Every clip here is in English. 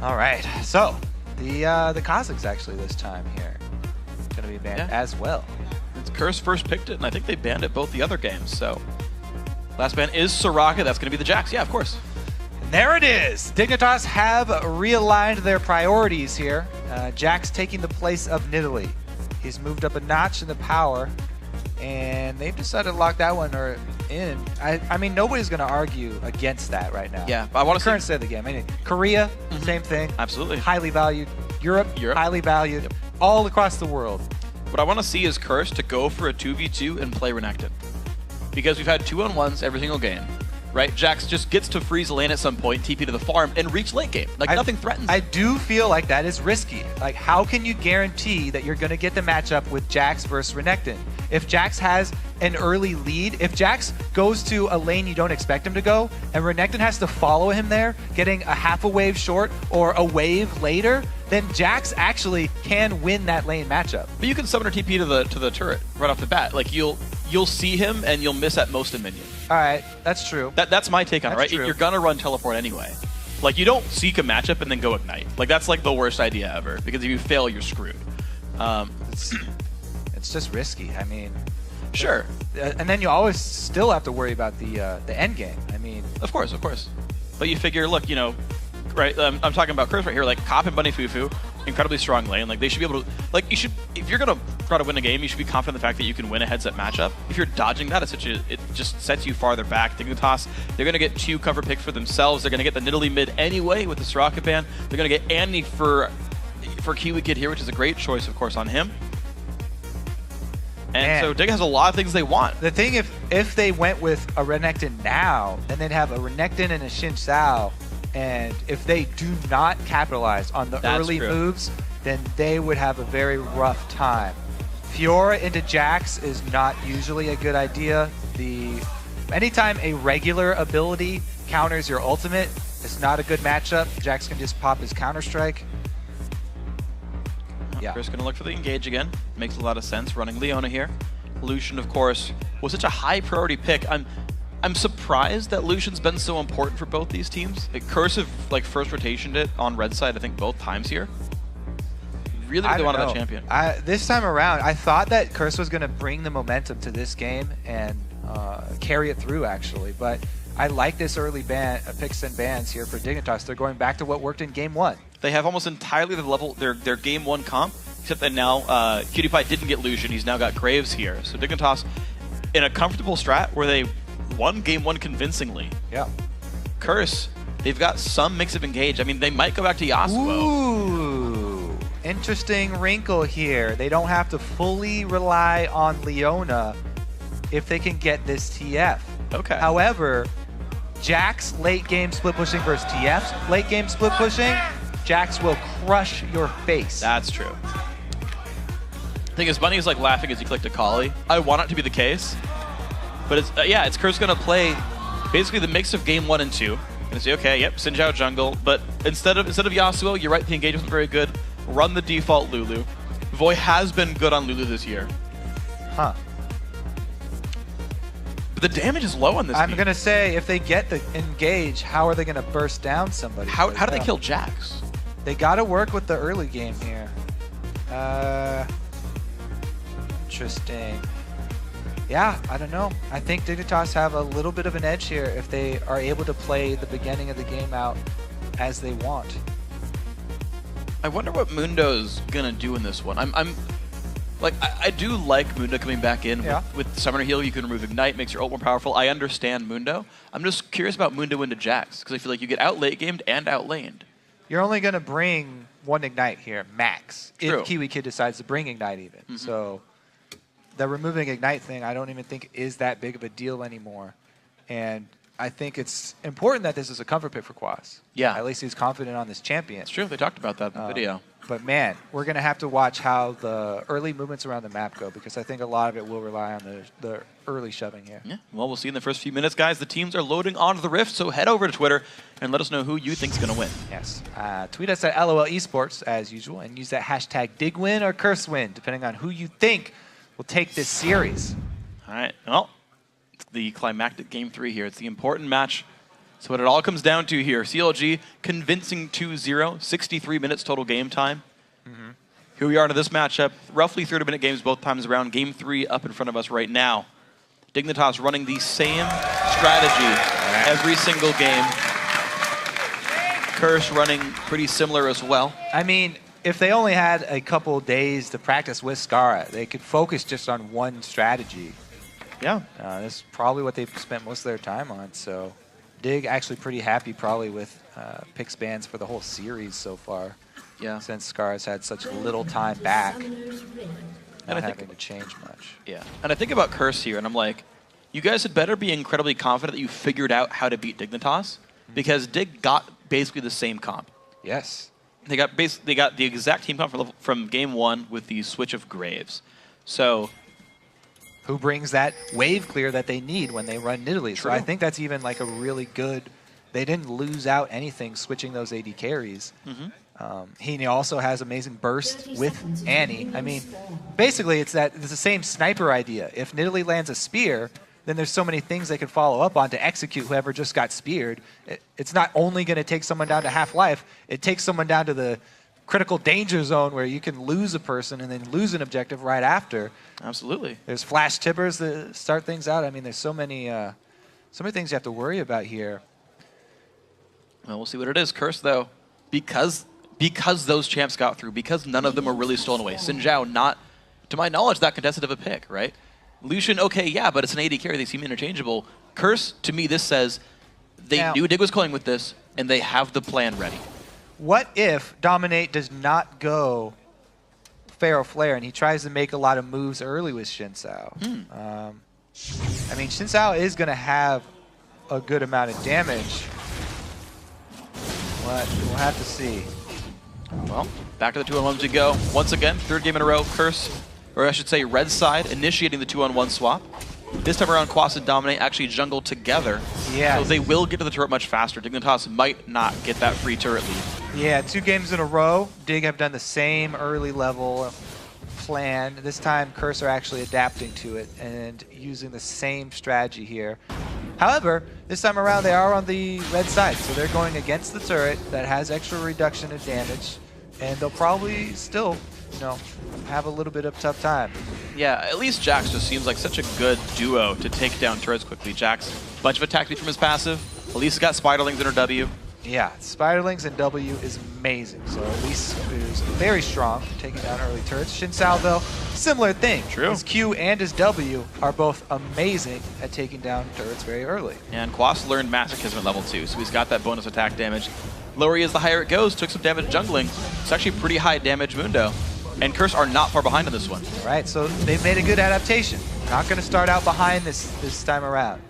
All right, so the Cossacks actually this time here going to be banned as well. It's Curse first picked it, and I think they banned it both the other games. So last ban is Soraka. That's going to be the Jax. Yeah, of course. And there it is. Dignitas have realigned their priorities here. Jax taking the place of Nidalee. He's moved up a notch in the power, and they've decided to lock that one in. I mean, nobody's going to argue against that right now. Yeah, but I want to current state of the game. I mean, Korea, same thing. Absolutely. Highly valued. Europe. Highly valued. Yep. All across the world. What I want to see is Curse to go for a 2v2 and play Renekton. Because we've had 2-on-1s every single game, right? Jax just gets to freeze lane at some point, TP to the farm, and reach late game. Like, nothing threatens I do feel like that is risky. Like, how can you guarantee that you're going to get the matchup with Jax versus Renekton? If Jax has an early lead, if Jax goes to a lane you don't expect him to go, and Renekton has to follow him there, getting a half a wave short or a wave later, then Jax actually can win that lane matchup. But you can summon a TP to the turret right off the bat. Like, you'll see him and you'll miss at most a minion. All right, that's true. That's my take on it, right? True. You're gonna run teleport anyway. Like, you don't seek a matchup and then go ignite. Like, that's like the worst idea ever, because if you fail, you're screwed. It's just risky. I mean, sure. And then you always still have to worry about the end game. I mean, of course. But you figure, look, you know, right? I'm talking about Curse right here. Like, Cop and Bunny Fufu, incredibly strong lane. Like, they should be able to, like, you should, if you're gonna try to win a game, you should be confident in the fact that you can win a heads-up matchup. If you're dodging that, it just sets you farther back. Dignitas, they're gonna get 2 cover picks for themselves. They're gonna get the Nidalee mid anyway with the Soraka ban. They're gonna get Annie for Kiwi Kid here, which is a great choice, of course, on him. And so Dig has a lot of things they want. The thing, if they went with a Renekton now, then they'd have a Renekton and a Xin Zhao, and if they do not capitalize on the early moves, then they would have a very rough time. Fiora into Jax is not usually a good idea. Anytime a regular ability counters your ultimate, it's not a good matchup. Jax can just pop his Counter-Strike. Chris gonna look for the engage again. Makes a lot of sense. Running Leona here. Lucian, of course, was such a high priority pick. I'm surprised that Lucian's been so important for both these teams. Like, Curse have first rotationed it on red side, I think both times here. Really wanted that champion. This time around, I thought that Curse was gonna bring the momentum to this game and carry it through actually, but I like this early picks and bans here for Dignitas. They're going back to what worked in game 1. They have almost entirely their game 1 comp, except that now Cutie Pie didn't get Lucian. He's now got Graves here. So Dignitas in a comfortable strat where they won game 1 convincingly. Yeah. Curse, they've got some mix of engage. I mean, they might go back to Yasuo. Ooh, interesting wrinkle here. They don't have to fully rely on Leona if they can get this TF. Okay. However, Jax late game split pushing versus TF's late game split pushing, Jax will crush your face. That's true. The thing is, Bunny is like laughing as he clicked a Kali. I want it to be the case, but it's it's Curse gonna play basically the mix of game 1 and 2. Gonna say, okay, yep, Xin Zhao jungle, but instead of Yasuo, you're right, the engagement wasn't very good. Run the default Lulu. Voy has been good on Lulu this year. Huh. The damage is low on this I'm team. going to say, if they get the engage, how are they going to burst down somebody? How do they kill Jax? They got to work with the early game here. Interesting. Yeah, I don't know. I think Dignitas have a little bit of an edge here if they are able to play the beginning of the game out as they want. I wonder what Mundo's going to do in this one. I do like Mundo coming back in with Summoner Heal. You can remove Ignite, makes your ult more powerful. I understand Mundo. I'm just curious about Mundo into Jax, because I feel like you get out late gamed and out laned. You're only going to bring 1 Ignite here, max. True. If Kiwi Kid decides to bring Ignite even. So the removing Ignite thing, I don't even think is that big of a deal anymore. And I think it's important that this is a comfort pick for Quas. Yeah. At least he's confident on this champion. It's true. They talked about that in the video. But man, we're going to have to watch how the early movements around the map go, because I think a lot of it will rely on the early shoving here. Yeah, well, we'll see in the first few minutes, guys. The teams are loading onto the Rift, so head over to Twitter and let us know who you think is going to win. Yes. Tweet us at LOL Esports, as usual, and use that hashtag DigWin or CurseWin, depending on who you think will take this series. All right. Well, it's the climactic game 3 here. It's the important match. So what it all comes down to here, CLG convincing 2-0, 63 minutes total game time. Here we are into this matchup, roughly 30-minute games both times around. Game 3 up in front of us right now. Dignitas running the same strategy every single game. Curse running pretty similar as well. I mean, if they only had a couple days to practice with Skara, they could focus just on one strategy. Yeah. That's probably what they've spent most of their time on. So Dig actually pretty happy probably with pick spans for the whole series so far. Yeah. Since Skara's had such little time back, not and having to change much. Yeah. And I think about Curse here, and I'm like, you guys had better be incredibly confident that you figured out how to beat Dignitas, because Dig got basically the same comp. Yes. They got the exact team comp from game 1 with the switch of Graves. So who brings that wave clear that they need when they run Nidalee. So I think that's even like a really good, they didn't lose out anything switching those AD carries. He also has amazing burst with Annie. I mean, basically it's the same sniper idea. If Nidalee lands a spear, then there's so many things they could follow up on to execute whoever just got speared. It's not only going to take someone down to half-life, it takes someone down to the critical danger zone where you can lose a person and then lose an objective right after. Absolutely. There's flash tippers that start things out. I mean, there's so many things you have to worry about here. Well, we'll see what it is. Curse, though, because those champs got through, because none of them were really stolen away. Xin Zhao, not, to my knowledge, that contested of a pick, right? Lucian, okay, yeah, but it's an AD carry. They seem interchangeable. Curse, to me, this says they knew Dig was going with this, and they have the plan ready. What if Dominate does not go Pharaoh Flare and he tries to make a lot of moves early with Xin Zhao? I mean, Xin Zhao is going to have a good amount of damage. We'll have to see. Well, back to the 2-on-1s we go. Once again, third game in a row, Curse, or I should say Red side, initiating the 2-on-1 swap. This time around, Quas and Dominate actually jungle together. Yeah. So they will get to the turret much faster. Dignitas might not get that free turret lead. Yeah, 2 games in a row, Dig have done the same early level plan. This time, Curse are actually adapting to it and using the same strategy here. However, this time around, they are on the red side, so they're going against the turret that has extra reduction of damage, and they'll probably still, have a little bit of tough time. Yeah, at least Jax just seems like such a good duo to take down turrets quickly. Jax, bunch of attack speed from his passive. Elise got Spiderlings in her W. Yeah, Spiderlings and W is amazing. So Elise is very strong, taking down early turrets. Xin Zhao, though, similar thing. True. His Q and his W are both amazing at taking down turrets very early. And Quas learned Masochism at level 2, so he's got that bonus attack damage. Lower he is, the higher it goes. Took some damage jungling. It's actually pretty high damage Mundo. And Curse are not far behind on this one. Right, so they've made a good adaptation. Not going to start out behind this time around.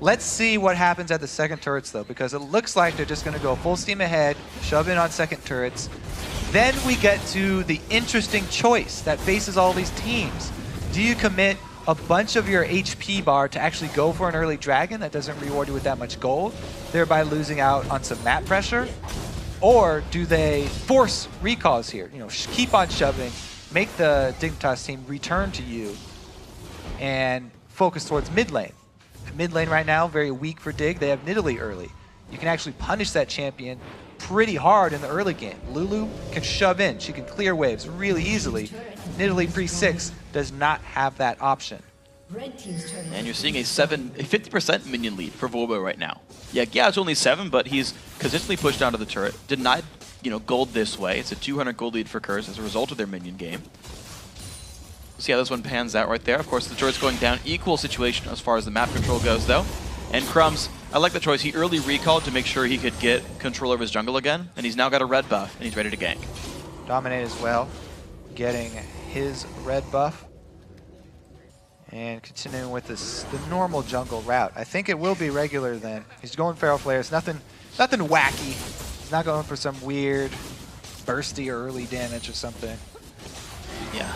Let's see what happens at the second turrets, though, because it looks like they're just going to go full steam ahead, shove in on second turrets. Then we get to the interesting choice that faces all these teams. Do you commit a bunch of your HP bar to actually go for an early dragon that doesn't reward you with that much gold, thereby losing out on some map pressure? Or do they force recalls here? Keep on shoving, make the Dignitas team return to you, and focus towards mid lane. Mid lane right now, very weak for Dig. They have Nidalee early. You can actually punish that champion pretty hard in the early game. Lulu can shove in. She can clear waves really easily. Nidalee pre-6 does not have that option. And you're seeing a 50% minion lead for Volbo right now. Yeah, it's only 7, but he's consistently pushed down to the turret. Denied, gold this way. It's a 200 gold lead for Curse as a result of their minion game. We'll see how this one pans out right there. Of course, the turret's going down. Equal situation as far as the map control goes, though. And Crumbs, I like the choice. He early recalled to make sure he could get control over his jungle again, and he's now got a red buff, and he's ready to gank. Dominate as well, getting his red buff. And continuing with the normal jungle route. I think it will be regular then. He's going Feral Flare. It's nothing wacky. He's not going for some weird bursty early damage or something. Yeah.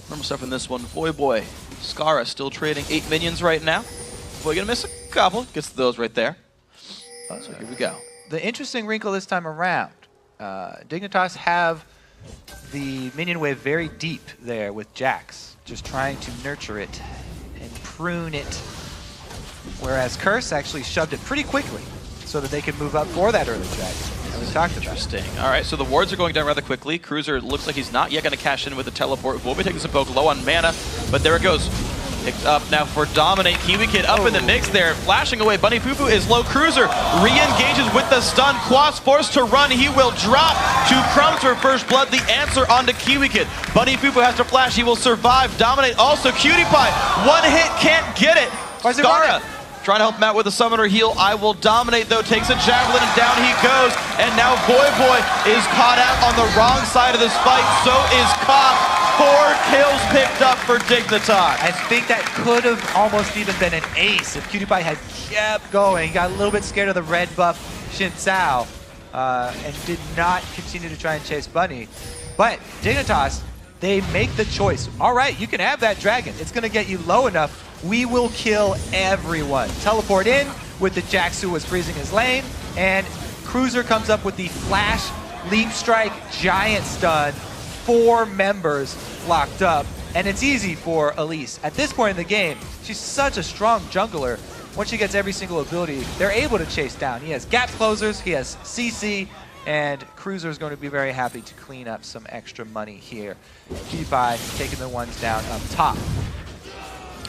Normal stuff in this one. Boy. Skara still trading 8 minions right now. Boy, gonna miss a couple. Gets those right there. So here we go. The interesting wrinkle this time around. Dignitas have the minion wave very deep there with Jax. Just trying to nurture it and prune it. whereas Curse actually shoved it pretty quickly so that they could move up for that early dragon. We talked about. Interesting. All right, so the wards are going down rather quickly. Cruiser looks like he's not yet going to cash in with the teleport. Volby taking some poke, low on mana, but there it goes. Picked up now for Dominate. Kiwi Kid up in the mix there, flashing away. Bunny Fufu is low. Cruiser re-engages with the stun. Quas forced to run. He will drop to Crumbs for first blood. The answer onto Kiwi Kid. Bunny Fufu has to flash. He will survive. Dominate also. Cutie Pie. One hit, can't get it. Skara trying to help him out with a summoner heal. I will dominate though, takes a javelin and down he goes. And now Voy is caught out on the wrong side of this fight. So is Cop. 4 kills picked up for Dignitas. I think that could have almost even been an ace if Cutie Pie had kept going. He got a little bit scared of the red buff Xin Sao and did not continue to try and chase Bunny. But Dignitas, they make the choice. All right, you can have that dragon. It's going to get you low enough. We will kill everyone. Teleport in with the Jax who was freezing his lane, and Cruiser comes up with the flash, leap strike, giant stun. 4 members locked up, and it's easy for Elise. At this point in the game, she's such a strong jungler. Once she gets every single ability, they're able to chase down. He has gap closers, he has CC, and Cruiser is going to be very happy to clean up some extra money here. Cutie Pie taking the ones down up top.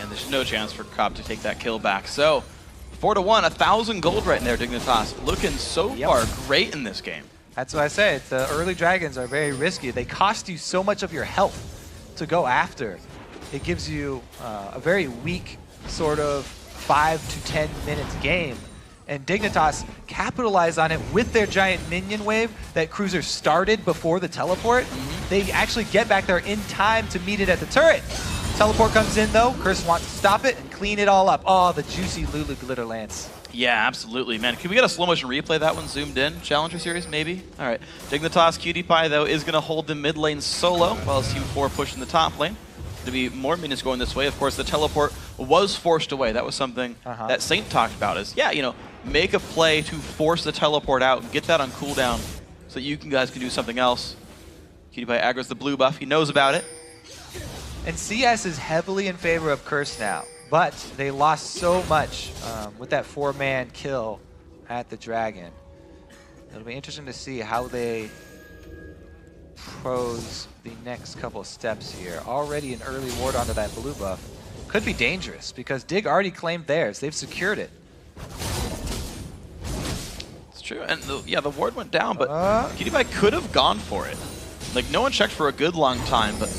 And there's no chance for Cobb to take that kill back. So 4-1, 1,000 gold right in there, Dignitas. Looking so far great in this game. That's what I say. The early dragons are very risky. They cost you so much of your health to go after. It gives you a very weak sort of 5 to 10 minutes game. And Dignitas capitalize on it with their giant minion wave that Cruiser started before the teleport. They actually get back there in time to meet it at the turret. Teleport comes in though. Curse wants to stop it and clean it all up. Oh, the juicy Lulu Glitter Lance. Yeah, absolutely, man. Can we get a slow motion replay that one zoomed in? Challenger series, maybe? All right. Dignitas Cutie Pie, though, is going to hold the mid lane solo while his Team 4 pushing the top lane. To be more minions going this way. Of course, the teleport was forced away. That was something that Saint talked about is, yeah, you know, make a play to force the teleport out and get that on cooldown so that you guys can do something else. Cutie Pie aggro's the blue buff. He knows about it. And CS is heavily in favor of Curse now. But they lost so much with that 4-man kill at the Dragon. It'll be interesting to see how they pose the next couple of steps here. Already an early ward onto that blue buff. Could be dangerous because Dig already claimed theirs. They've secured it. It's true. And the ward went down, but Cutie Pie could have gone for it. Like, no one checked for a good long time, but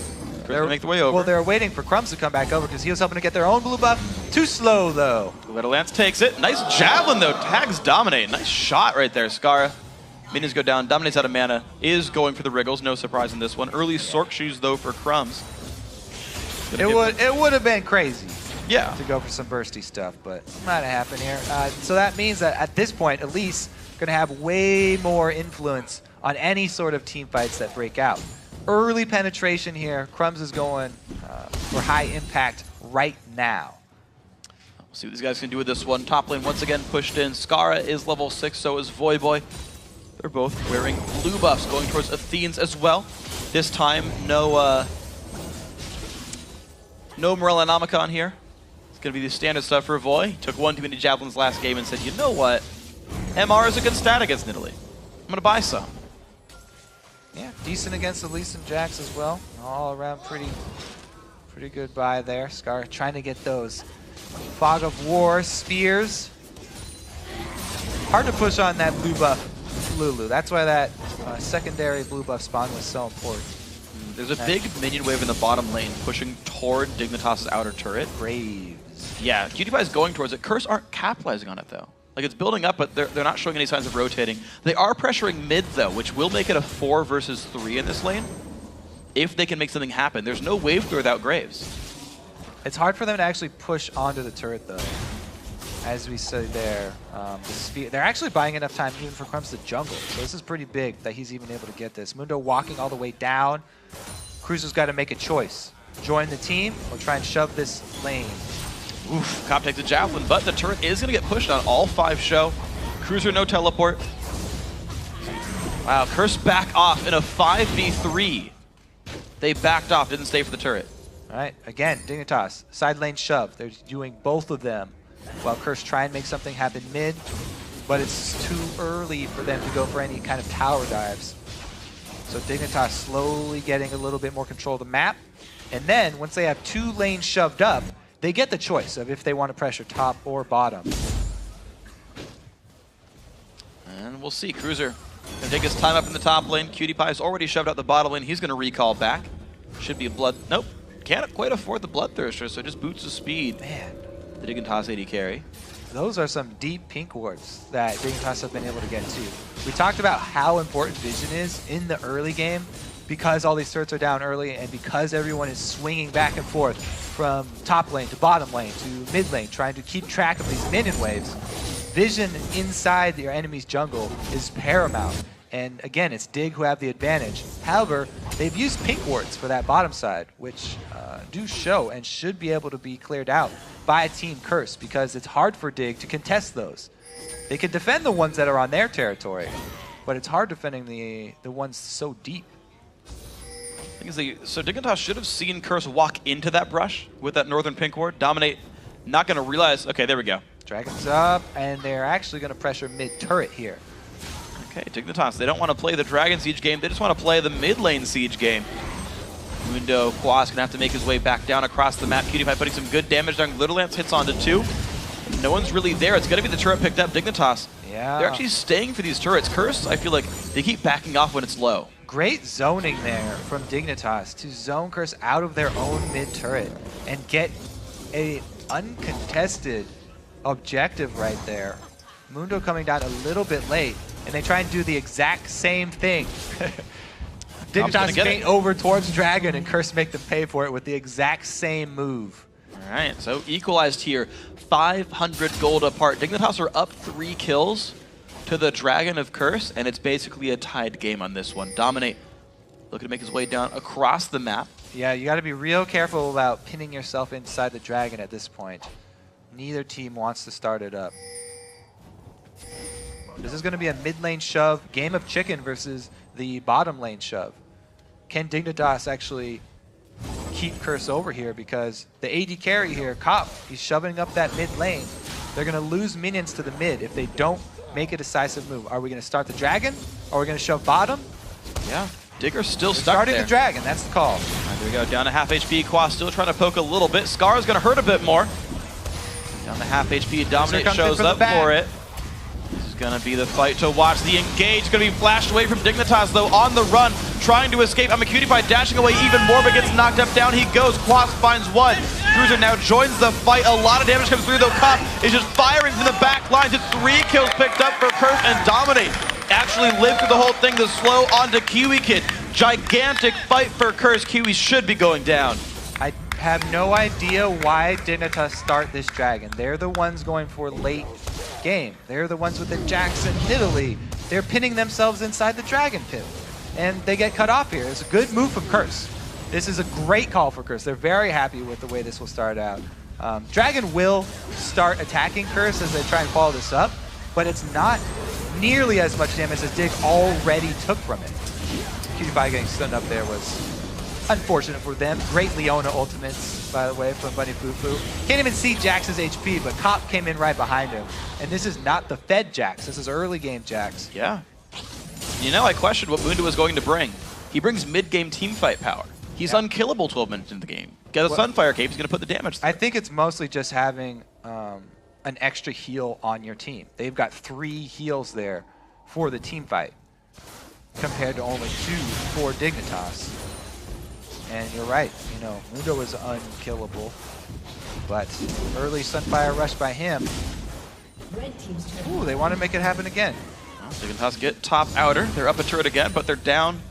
they're make the way over. Well, they're waiting for Crumbs to come back over because he was hoping to get their own blue buff. Too slow, though. Little Lance takes it. Nice javelin, though. Tags Dominate. Nice shot right there, Skara. Minions go down. Dominate's out of mana. Is going for the Wriggles. No surprise in this one. Early Sork shoes, though, for Crumbs. It would have been crazy. Yeah. To go for some bursty stuff, but not to happen here. So that means that at this point, Elise going to have way more influence on any sort of team fights that break out. Early penetration here. Crumbs is going for high impact right now. We'll see what these guys can do with this one. Top lane once again pushed in. Skara is level 6, so is Voy. They're both wearing blue buffs, going towards Athenes as well. This time, no Morella Namicon here. It's going to be the standard stuff for Voy. He took one too many javelins last game and said, you know what? MR is a good stat against Nidalee. I'm going to buy some. Yeah, decent against Elise and Jax as well. All around pretty good buy there. Scar trying to get those Fog of War spears. Hard to push on that blue buff Lulu. That's why that secondary blue buff spawn was so important. There's a big minion wave in the bottom lane pushing toward Dignitas' outer turret. Graves. Yeah, Cutie Pie is going towards it. Curse aren't capitalizing on it, though. Like, it's building up, but they're not showing any signs of rotating. They are pressuring mid, though, which will make it a 4 versus 3 in this lane. If they can make something happen. There's no wave through without Graves. It's hard for them to actually push onto the turret, though. As we said there, they're actually buying enough time even for Crumbs to jungle. So this is pretty big that he's even able to get this. Mundo walking all the way down. Cruiser's got to make a choice. Join the team or try and shove this lane. Oof, Cop takes a javelin, but the turret is going to get pushed on all 5 show. Cruiser, no teleport. Wow, Curse back off in a 5v3. They backed off, didn't stay for the turret. All right, again, Dignitas, side lane shove. They're doing both of them while Curse try and make something happen mid, but it's too early for them to go for any kind of tower dives. So Dignitas slowly getting a little bit more control of the map, and then once they have 2 lanes shoved up, they get the choice of if they want to pressure top or bottom. And we'll see. Cruiser gonna take his time up in the top lane. Cutie Pie's already shoved out the bottom lane. He's gonna recall back. Should be a blood. Nope. Can't quite afford the Bloodthirster, so just boots the speed. Man. The Dignitas AD carry. Those are some deep pink wards that Dignitas have been able to get to. We talked about how important vision is in the early game because all these turrets are down early and because everyone is swinging back and forth from top lane to bottom lane to mid lane, trying to keep track of these minion waves. Vision inside your enemy's jungle is paramount. And again, it's Dig who have the advantage. However, they've used pink wards for that bottom side, which do show and should be able to be cleared out by Team Curse because it's hard for Dig to contest those. They can defend the ones that are on their territory, but it's hard defending the ones so deep. So Dignitas should have seen Curse walk into that brush with that northern pink ward. Dominate, not going to realize. Okay, there we go. Dragon's up, and they're actually going to pressure mid turret here. Okay, Dignitas, they don't want to play the Dragon Siege game. They just want to play the mid lane Siege game. Mundo Quas going to have to make his way back down across the map. Cutie Pie putting some good damage down. Glitter Lance hits onto 2. No one's really there. It's going to be the turret picked up. Dignitas. Yeah. They're actually staying for these turrets. Curse, I feel like they keep backing off when it's low. Great zoning there from Dignitas to zone Curse out of their own mid turret and get a uncontested objective right there. Mundo coming down a little bit late, and they try and do the exact same thing. Dignitas faint over towards Dragon, and Curse make them pay for it with the exact same move. All right, so equalized here, 500 gold apart. Dignitas are up 3 kills to the Dragon of Curse, and it's basically a tied game on this one. Dominate looking to make his way down across the map. Yeah, you got to be real careful about pinning yourself inside the Dragon at this point. Neither team wants to start it up. This is going to be a mid lane shove, game of chicken versus the bottom lane shove. Can Dignitas actually keep Curse over here? Because the AD carry here, Cop, he's shoving up that mid lane. They're going to lose minions to the mid if they don't make a decisive move. Are we going to start the Dragon? Or are we going to shove bottom? Yeah, Digger's still stuck starting there. the Dragon, that's the call. Right, there we go, down to half HP. Quas still trying to poke a little bit. Scar is going to hurt a bit more. Down to half HP, Dominate shows up for it. This is going to be the fight to watch. The engage going to be flashed away from Dignitas, though, on the run, trying to escape. Cutie Pie dashing away even more, but gets knocked up. Down he goes. Quas finds 1. Cruiser now joins the fight. A lot of damage comes through, though. Cop is just firing from the back lines. It's 3 kills picked up for Curse, and Dominate actually lived through the whole thing. The slow onto Kiwi Kid. Gigantic fight for Curse. Kiwi should be going down. I have no idea why Dignitas start this Dragon. They're the ones going for late game. They're the ones with the Jackson Italy. They're pinning themselves inside the Dragon pit. And they get cut off here. It's a good move from Curse. This is a great call for Curse. They're very happy with the way this will start out. Dragon will start attacking Curse as they try and follow this up, but it's not nearly as much damage as Dig already took from it. Cutie Pie getting stunned up there was unfortunate for them. Great Leona ultimates, by the way, from Bunny Fufu. Can't even see Jax's HP, but Cop came in right behind him. And this is not the fed Jax. This is early game Jax. Yeah. You know, I questioned what Mundo was going to bring. He brings mid-game teamfight power. He's unkillable 12 minutes into the game. Get a Sunfire Cape, he's going to put the damage through. I think it's mostly just having an extra heal on your team. They've got 3 heals there for the teamfight, compared to only 2 for Dignitas. And you're right, you know, Mundo is unkillable, but early Sunfire rush by him. Ooh, they want to make it happen again. Well, Dignitas get top outer. They're up a turret again, but they're down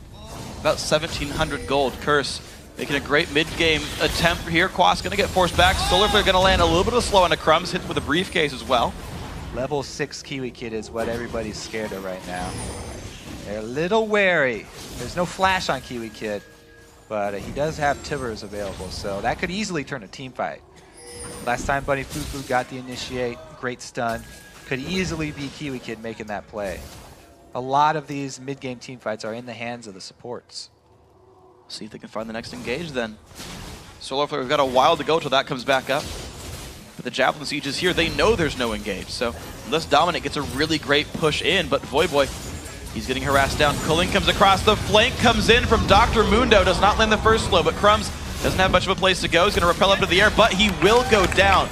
about 1,700 gold. Curse making a great mid-game attempt here. Quas going to get forced back. Solar Flare going to land a little bit of slow on the crumbs. Hits with a briefcase as well. Level 6 Kiwi Kid is what everybody's scared of right now. They're a little wary. There's no flash on Kiwi Kid, but he does have Tivers available, so that could easily turn a team fight. Last time Bunny Fufu got the initiate, great stun. Could easily be Kiwi Kid making that play. A lot of these mid-game team fights are in the hands of the supports. See if they can find the next engage then. Solar Flare, we've got a while to go till that comes back up. But the Javelin Siege is here. They know there's no engage. So unless Dominate gets a really great push in, but Voyboy, he's getting harassed down. Culling comes across. The flank comes in from Dr. Mundo. Does not land the first slow, but Crumbs doesn't have much of a place to go. He's going to rappel up to the air, but he will go down.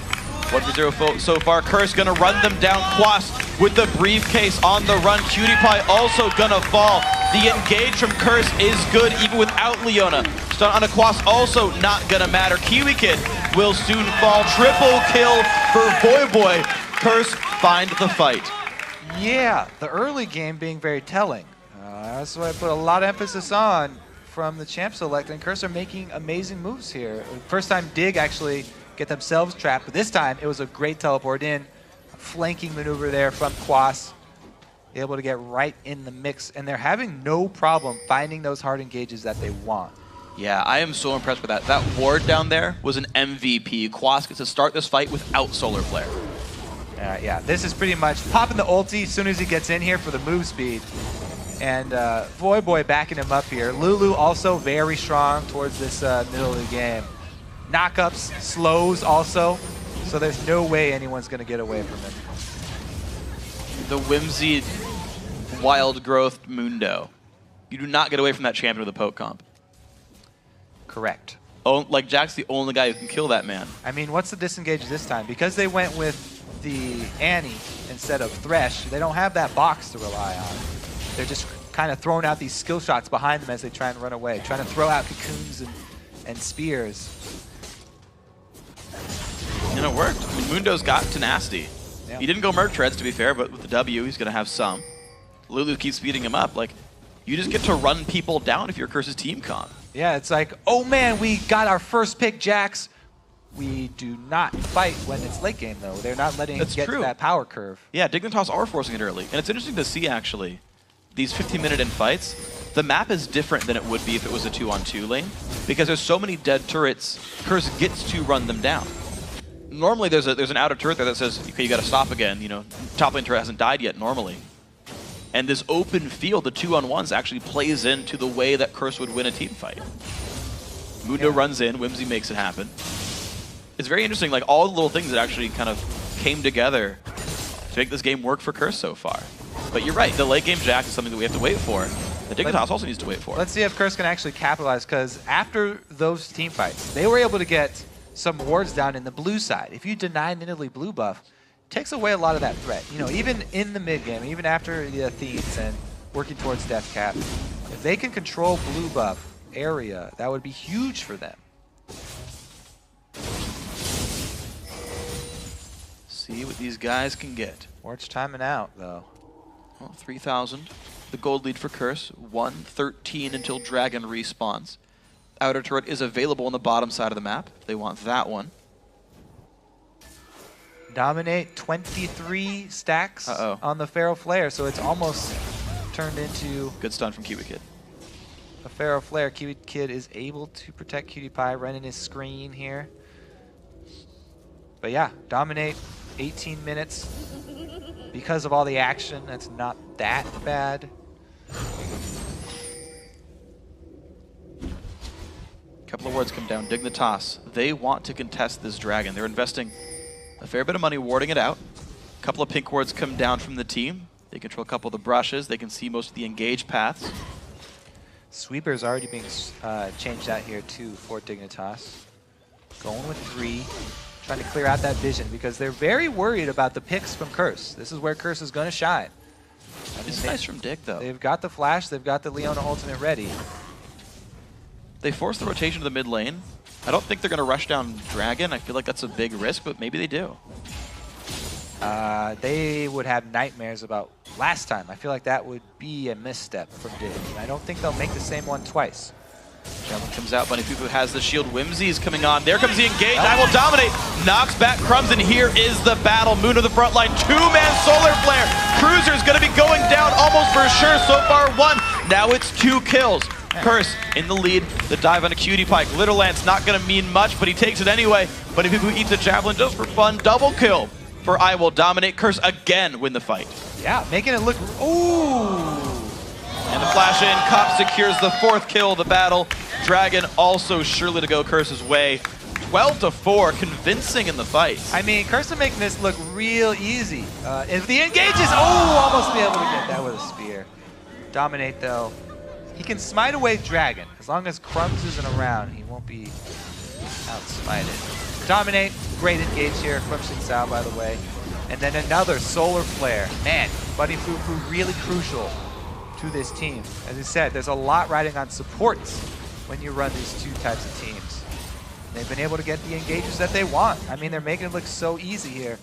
1-0 so far. Curse going to run them down. Quas with the briefcase on the run. Cutie Pie also going to fall. The engage from Curse is good even without Leona. Stun on a Quas also not going to matter. Kiwi Kid will soon fall. Triple kill for Voyboy. Curse find the fight. Yeah, the early game being very telling. That's what I put a lot of emphasis on from the champ select, and Curse are making amazing moves here. First time Dig actually get themselves trapped, but this time it was a great teleport in, a flanking maneuver there from Quas, able to get right in the mix, and they're having no problem finding those hard engages that they want. Yeah, I am so impressed with that. That ward down there was an MVP. Quas gets to start this fight without Solar Flare. Yeah, this is pretty much popping the ulti as soon as he gets in here for the move speed. And Voyboy backing him up here. Lulu also very strong towards this middle of the game. Knockups, slows also, so there's no way anyone's going to get away from him. The whimsy, wild growth Mundo. You do not get away from that champion with a poke comp. Correct. Oh, like Jack's the only guy who can kill that man. I mean, what's the disengage this time? Because they went with the Annie instead of Thresh, they don't have that box to rely on. They're just kind of throwing out these skill shots behind them as they try and run away, trying to throw out cocoons and spears. And it worked. I mean, Mundo's got tenacity. Yeah. He didn't go Merc Treads, to be fair, but with the W, he's going to have some. Lulu keeps speeding him up. Like, you just get to run people down if you're Curse's team comp. Yeah, it's like, oh man, we got our first pick, Jax. We do not fight when it's late game, though. They're not letting it get to that power curve. Yeah, Dignitas are forcing it early. And it's interesting to see, actually, these 15-minute in fights. The map is different than it would be if it was a 2-on-2 lane, because there's so many dead turrets, Curse gets to run them down. Normally there's an outer turret there that says, okay, you got to stop again. You know, top lane turret hasn't died yet normally. And this open field, the 2-on-1s, actually plays into the way that Curse would win a team fight. Mundo runs in, Whimsy makes it happen. It's very interesting, like all the little things that actually kind of came together to make this game work for Curse so far. But you're right, the late game Jack is something that we have to wait for. The Dignitas also needs to wait for. Let's see if Curse can actually capitalize, because after those team fights, they were able to get some wards down in the blue side. If you deny Nidalee blue buff, it takes away a lot of that threat. You know, even in the mid game, even after the Athenes and working towards death cap, if they can control blue buff area, that would be huge for them. See what these guys can get. Wards timing out, though. Well, 3,000. The gold lead for Curse. 113 until Dragon respawns. Outer turret is available on the bottom side of the map. They want that one. Dominate 23 stacks on the Pharaoh Flare, so it's almost turned into... Good stun from Kiwi Kid. A Pharaoh Flare. Kiwi Kid is able to protect Cutie Pie, running his screen here. But yeah, Dominate 18 minutes. Because of all the action, that's not that bad. Couple of wards come down. Dignitas, they want to contest this dragon. They're investing a fair bit of money warding it out. A couple of pink wards come down from the team. They control a couple of the brushes. They can see most of the engage paths. Sweeper's already being changed out here too for Dignitas. Going with 3, trying to clear out that vision because they're very worried about the picks from Curse. This is where Curse is going to shine. This is nice from Dig, though. They've got the flash. They've got the Leona ultimate ready. They force the rotation to the mid lane. I don't think they're going to rush down Dragon. I feel like that's a big risk, but maybe they do. They would have nightmares about last time. I feel like that would be a misstep from Dig. I don't think they'll make the same one twice. Javelin comes out. Bunny Fufu has the shield. Whimsy is coming on. There comes the engage. I will dominate. Knocks back Crumbs, and here is the battle. Moon to the front line. 2-man Solar Flare. Cruiser's going to be going down almost for sure. So far, 1. Now it's 2 kills. Curse in the lead. The dive on a Cutie Pie. Glitter Lance not going to mean much, but he takes it anyway. Bunny Fufu eats a Javelin just for fun. Double kill for I Will Dominate. Curse again win the fight. Yeah, making it look... Ooh! And the flash in. Cop secures the 4th kill of the battle. Dragon also surely to go Curse's way. 12-4, convincing in the fight. I mean, Curse making this look real easy. If the engages, almost be able to get that with a spear. Dominate though. He can smite away Dragon. As long as Crumbs isn't around, he won't be outsmited. Dominate, great engage here from Xinsao, by the way. And then another Solar Flare. Man, Bunny Fufu really crucial to this team. As I said, there's a lot riding on supports when you run these two types of teams. They've been able to get the engages that they want. I mean, they're making it look so easy here.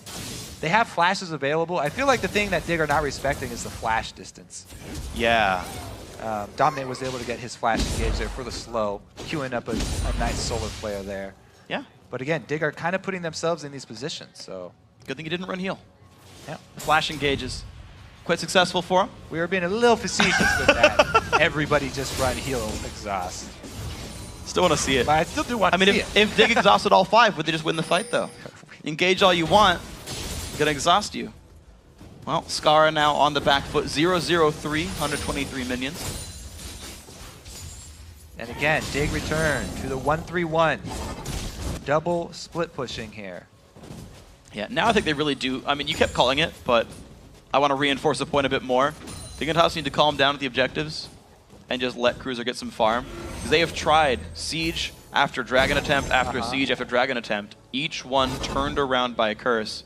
They have flashes available. I feel like the thing that Dig are not respecting is the flash distance. Yeah. Dominate was able to get his flash engage there for the slow, queuing up a nice Solar Flare there. Yeah. But again, Dig are kind of putting themselves in these positions, so. Good thing he didn't run heal. Yeah. Flash engages. Quite successful for him. We were being a little facetious with that. Everybody just run heal exhaust. Still want to see it. But I still do want to see it. If Dig exhausted all 5, would they just win the fight, though? Engage all you want. Gonna exhaust you. Well, Skara now on the back foot. 0-0-3, 123 minions. And again, Dig return to the 1-3-1. Double split pushing here. Yeah, now I think they really do. I mean, you kept calling it, but I want to reinforce the point a bit more. Dignitas need to calm down with the objectives and just let Cruiser get some farm. Because they have tried siege after dragon attempt, after siege, after dragon attempt. Each one turned around by a curse.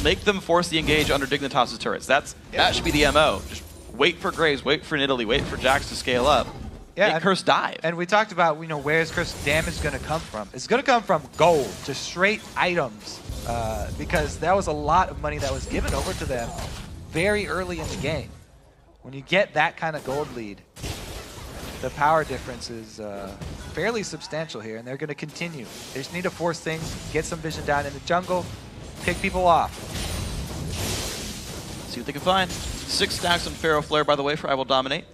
Make them force the engage under Dignitas' turrets. That should be the MO. Just wait for Graves, wait for Nidalee, wait for Jax to scale up. Yeah, make Curse dive. And we talked about, where's Curse damage going to come from? It's going to come from gold, just straight items, because that was a lot of money that was given over to them very early in the game. When you get that kind of gold lead, the power difference is fairly substantial here, and they're going to continue. They just need to force things, get some vision down in the jungle, pick people off. See what they can find. 6 stacks on Pharaoh Flare, by the way, for I Will Dominate.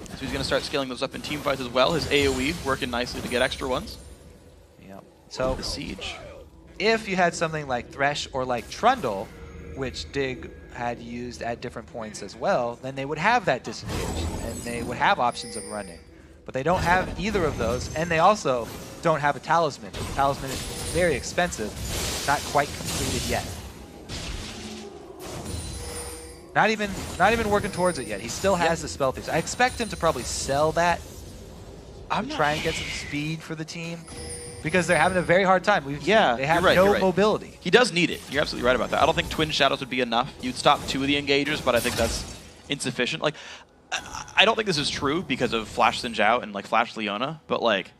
So he's going to start scaling those up in team fights as well. His AoE working nicely to get extra ones. Yep. So the siege. If you had something like Thresh or like Trundle, which Dig had used at different points as well, then they would have that disengage, and they would have options of running. But they don't have either of those, and they also don't have a Talisman. The Talisman is very expensive, not quite completed yet. Not even working towards it yet. He still has the Spell Thieves. I expect him to probably sell that to try and get some speed for the team, because they're having a very hard time. They have no mobility. He does need it. You're absolutely right about that. I don't think Twin Shadows would be enough. You'd stop 2 of the engagers, but I think that's insufficient. Like, I don't think this is true because of Flash Xin Zhao and like Flash Leona, but like,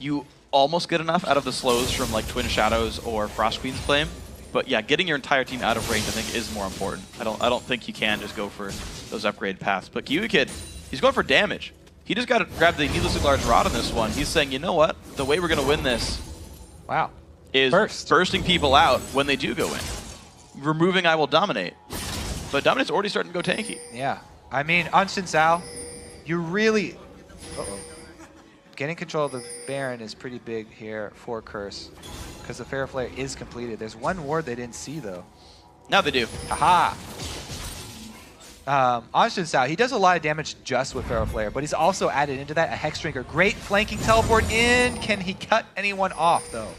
you almost get enough out of the slows from like Twin Shadows or Frost Queen's Claim. But yeah, getting your entire team out of range, I think, is more important. I don't think you can just go for those upgrade paths. But Kiwi Kid, he's going for damage. He just got to grab the needlessly large rod on this one. He's saying, you know what? The way we're going to win this is bursting people out when they do go in. Removing I Will Dominate. But Dominate's already starting to go tanky. Yeah. I mean, on Xinsao, you really... Getting control of the Baron is pretty big here for Curse, because the Pharaoh Flare is completed. There's one ward they didn't see, though. Now they do. Aha! On Xinsao, he does a lot of damage just with Pharaoh Flare, but he's also added into that a Hex Drinker. Great flanking teleport in. Can he cut anyone off, though?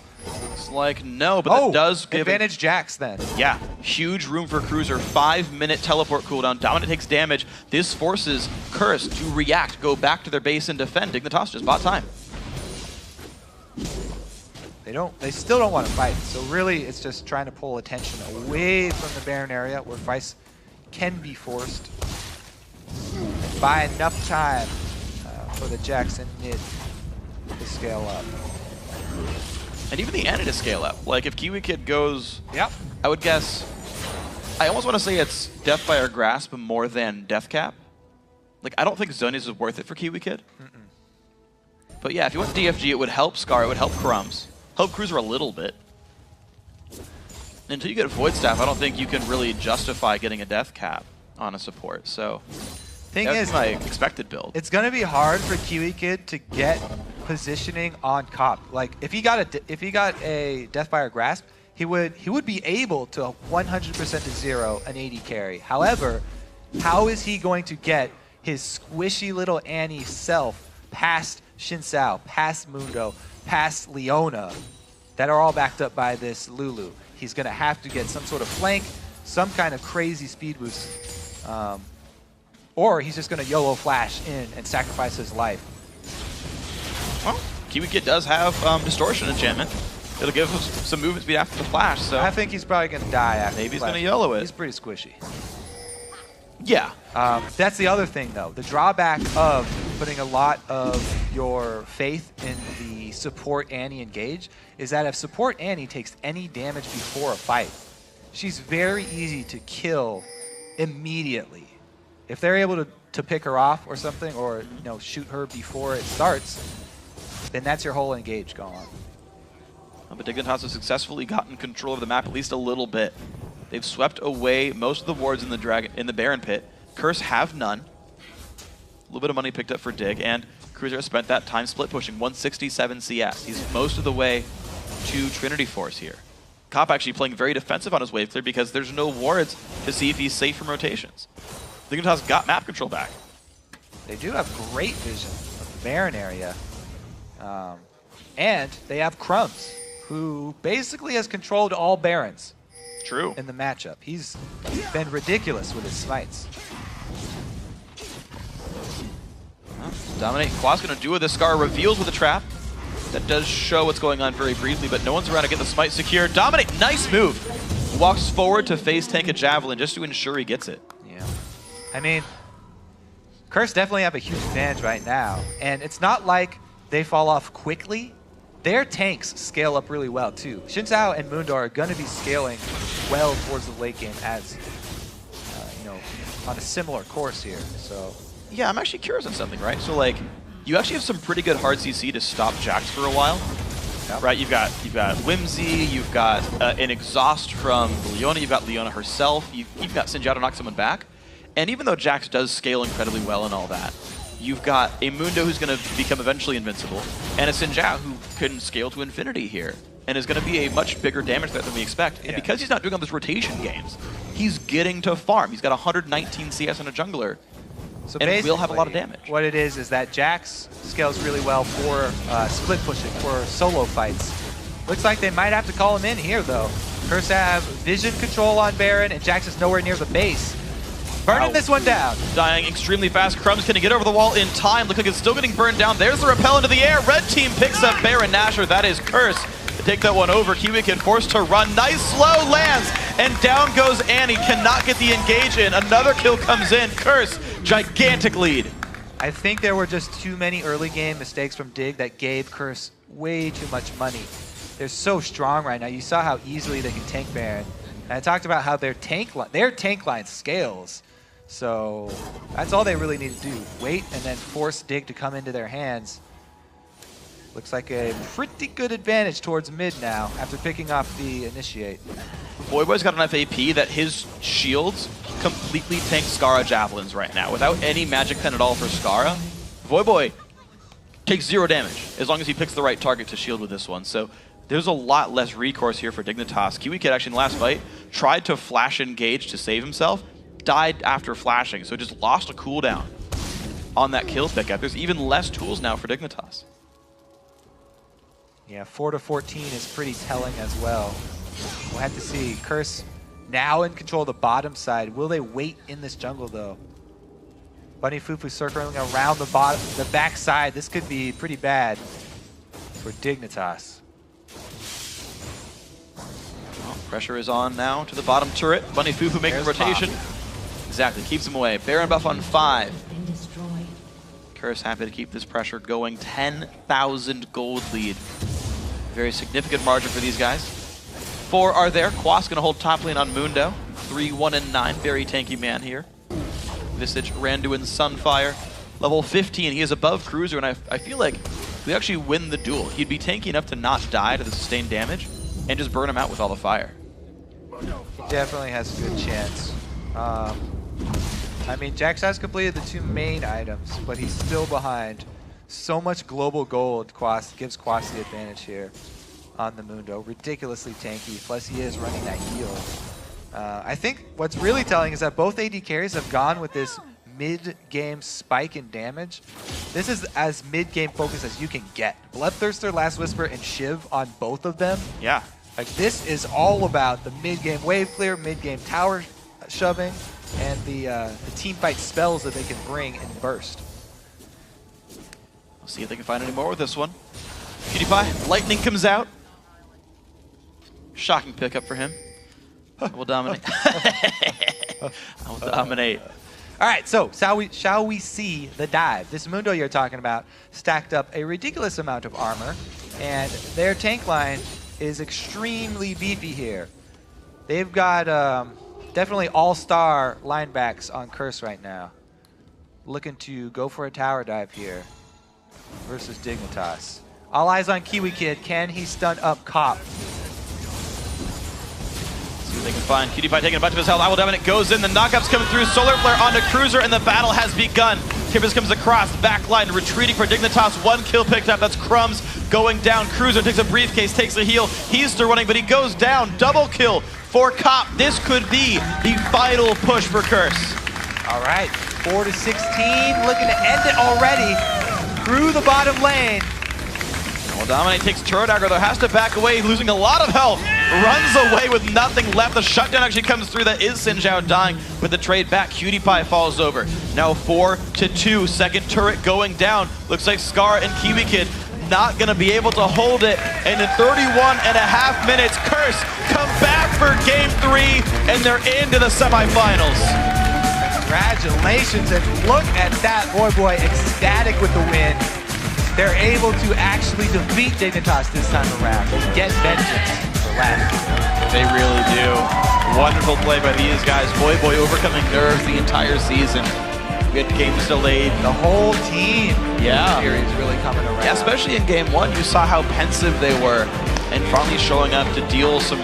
Looks like no, but that does give advantage Jax then. Yeah, huge room for Cruiser. 5-minute teleport cooldown. Dominant takes damage. This forces Curse to react, go back to their base and defend. Dignitas just bought time. They still don't want to fight. So really, it's just trying to pull attention away from the Baron area where fights can be forced. Buy enough time for the Jackson mid to scale up. And even the Ana to scale up. Like, if Kiwi Kid goes, yep, I would guess, I almost want to say it's Deathfire Grasp more than Death Cap. Like, I don't think Zonies is worth it for Kiwi Kid. But yeah, if you went DFG, it would help Scar, it would help Crumbs. Help Cruiser a little bit. Until you get a Void Staff, I don't think you can really justify getting a Death Cap on a support. So, thing is, my expected build. It's going to be hard for Kiwi Kid to get positioning on Cop. Like, if he got a Deathfire Grasp, he would be able to 100% to 0 an AD carry. However, how is he going to get his squishy little Annie self past Xin Sao, past Mundo, past Leona, that are all backed up by this Lulu. He's going to have to get some sort of flank, some kind of crazy speed boost, or he's just going to YOLO flash in and sacrifice his life. Well, Kiwi Kid does have distortion enchantment. It'll give us some movement speed after the flash, so I think he's probably going to die after maybe he's the going to flash. YOLO it. He's pretty squishy. Yeah. That's the other thing, though. The drawback of putting a lot of your faith in the support Annie engage is that if support Annie takes any damage before a fight, she's very easy to kill immediately. If they're able to pick her off or something, or shoot her before it starts, then that's your whole engage gone. But Dignitas has successfully gotten control of the map at least a little bit. They've swept away most of the wards in the Baron pit. Curse have none. A little bit of money picked up for Dig, and Cruiser has spent that time split pushing 167 CS. He's most of the way to Trinity Force here. Cop actually playing very defensive on his wave clear because there's no wards to see if he's safe from rotations. Dignitas got map control back. They do have great vision of the Baron area. And they have Crumbs, who basically has controlled all Barons. True. In the matchup. He's been ridiculous with his smites. Dominate. Qua's going to do with this Scar. Reveals with a trap. That does show what's going on very briefly, but no one's around to get the smite secure. Dominate. Nice move. Walks forward to face tank a Javelin just to ensure he gets it. Yeah. I mean, Curse definitely have a huge advantage right now. And it's not like they fall off quickly. Their tanks scale up really well too. Xin Sao and Mundo are going to be scaling well towards the late game as, on a similar course here. So yeah, I'm actually curious on something, right? So like, you actually have some pretty good hard CC to stop Jax for a while, right? You've got Whimsy, you've got an exhaust from Leona, you've got Leona herself, you've got Sinjao to knock someone back, and even though Jax does scale incredibly well and all that, you've got a Mundo who's going to become eventually invincible, and a Sinjao who can scale to infinity here, and is going to be a much bigger damage threat than we expect. And because he's not doing all those rotation games, he's getting to farm. He's got 119 CS on a jungler, so and will have a lot of damage. What it is that Jax scales really well for split pushing, for solo fights. Looks like they might have to call him in here, though. Curse have vision control on Baron, and Jax is nowhere near the base. Burning this one down. Dying extremely fast. Crumbs can get over the wall in time. Looks like it's still getting burned down. There's the rappel into the air. Red team picks up Baron Nashor. That is Curse to take that one over. Kiwi Kid forced to run. Nice slow lands. And down goes Annie. Cannot get the engage in. Another kill comes in. Curse, gigantic lead. I think there were just too many early game mistakes from Dig that gave Curse way too much money. They're so strong right now. You saw how easily they can tank Baron. And I talked about how their tank line scales. So that's all they really need to do. Wait and then force Dig to come into their hands. Looks like a pretty good advantage towards mid now after picking off the initiate. Voyboy's got enough AP that his shields completely tank Skara Javelins right now. Without any magic pen at all for Skara, Voyboy takes 0 damage as long as he picks the right target to shield with this one. So there's a lot less recourse here for Dignitas. Kiwi Kid actually in the last fight tried to flash engage to save himself, died after flashing, so just lost a cooldown on that kill pickup. There's even less tools now for Dignitas. Yeah, 4 to 14 is pretty telling as well. We'll have to see. Curse now in control of the bottom side. Will they wait in this jungle though? Bunny Fufu circling around the back side. This could be pretty bad for Dignitas. Well, pressure is on now to the bottom turret. Bunny Fufu making the rotation. Pop. Exactly, keeps him away. Baron buff on 5. Curse happy to keep this pressure going. 10,000 gold lead. Very significant margin for these guys. 4 are there. Quas gonna hold top lane on Mundo. 3, 1, and 9. Very tanky man here. Visage, Randuin, Sunfire. Level 15, he is above Cruiser, and I feel like if we actually win the duel, he'd be tanky enough to not die to the sustained damage and just burn him out with all the fire. Definitely has a good chance. I mean, Jax has completed the 2 main items, but he's still behind. So much global gold gives Quas the advantage here on the Mundo. Ridiculously tanky, plus he is running that heal. I think what's really telling is that both AD carries have gone with this mid-game spike in damage. This is as mid-game focused as you can get. Bloodthirster, Last Whisper, and Shiv on both of them. Yeah. Like, this is all about the mid-game wave clear, mid-game tower shoving, and the team fight spells that they can bring and burst. We'll see if they can find any more with this one. PewDiePie, lightning comes out. Shocking pickup for him. I will dominate. I will dominate. All right, so shall we see the dive? This Mundo you're talking about stacked up a ridiculous amount of armor, and their tank line is extremely beefy here. They've got definitely all-star linebacks on Curse right now. Looking to go for a tower dive here versus Dignitas. All eyes on Kiwi Kid. Can he stun up Cop? See what they can find. PewDiePie taking a bunch of his health. I will dominate. Goes in. The knockup's coming through. Solar Flare onto Cruiser, and the battle has begun. Kippers comes across. Backline retreating for Dignitas. 1 kill picked up. That's Crumbs going down. Cruiser takes a briefcase, takes a heal. He's still running, but he goes down. Double kill for Cop. This could be the final push for Curse. All right, 4 to 16. Looking to end it already through the bottom lane. Well, Dominate takes turret aggro, though, has to back away, losing a lot of health. Runs away with nothing left. The shutdown actually comes through. That is Sinjao dying with the trade back. PewDiePie falls over. Now 4 to 2. Second turret going down. Looks like Scar and Kiwi Kid not going to be able to hold it. And in 31.5 minutes, Curse come back for Game 3, and they're into the semifinals. Congratulations, and look at that. Boy, ecstatic with the win. They're able to actually defeat Dignitas this time around. They get vengeance for last. They really do. Wonderful play by these guys. Boy overcoming nerves the entire season. We had games delayed. The whole team series really coming around. Yeah, especially in Game 1, you saw how pensive they were, and finally showing up to deal some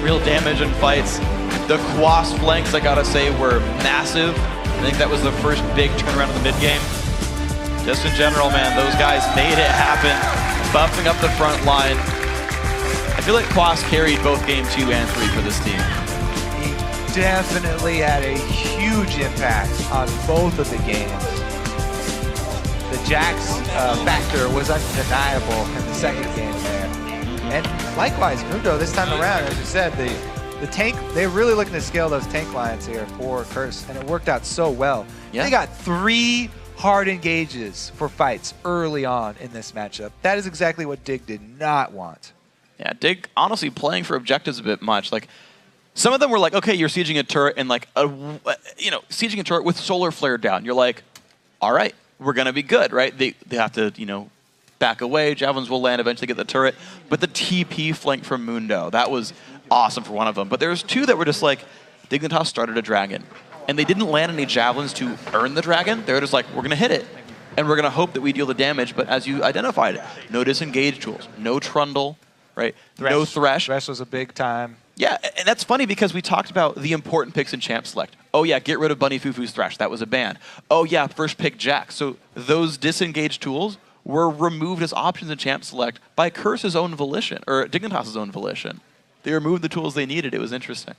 real damage in fights. The Quas flanks, I gotta say, were massive. I think that was the first big turnaround in the mid-game. Just in general, man, those guys made it happen, buffing up the front line. I feel like Quas carried both Game 2 and 3 for this team. He definitely had a huge impact on both of the games. The Jax factor was undeniable in the second game there. And likewise, Mundo this time around, as you said, the tank, they're really looking to scale those tank lines here for Curse, and it worked out so well. Yeah. They got 3 hard engages for fights early on in this matchup. That is exactly what Dig did not want. Yeah, Dig honestly playing for objectives a bit much. Like, some of them were like, okay, you're sieging a turret and like sieging a turret with solar flare down. You're like, all right, we're gonna be good, right? They have to, back away. Javelins will land, eventually get the turret. But the TP flank from Mundo, that was awesome for one of them. But there was 2 that were just like, Dignitas started a dragon, and they didn't land any javelins to earn the dragon. They were just like, we're going to hit it, and we're going to hope that we deal the damage. But as you identified, no disengage tools, no trundle, right? No thresh. Thresh was a big time. Yeah, and that's funny because we talked about the important picks in Champ Select. Oh yeah, get rid of Bunny Fufu's Thresh. That was a ban. Oh yeah, first pick Jax. So those disengage tools were removed as options in Champ Select by Curse's own volition, or Dignitas' own volition. They removed the tools they needed. It was interesting.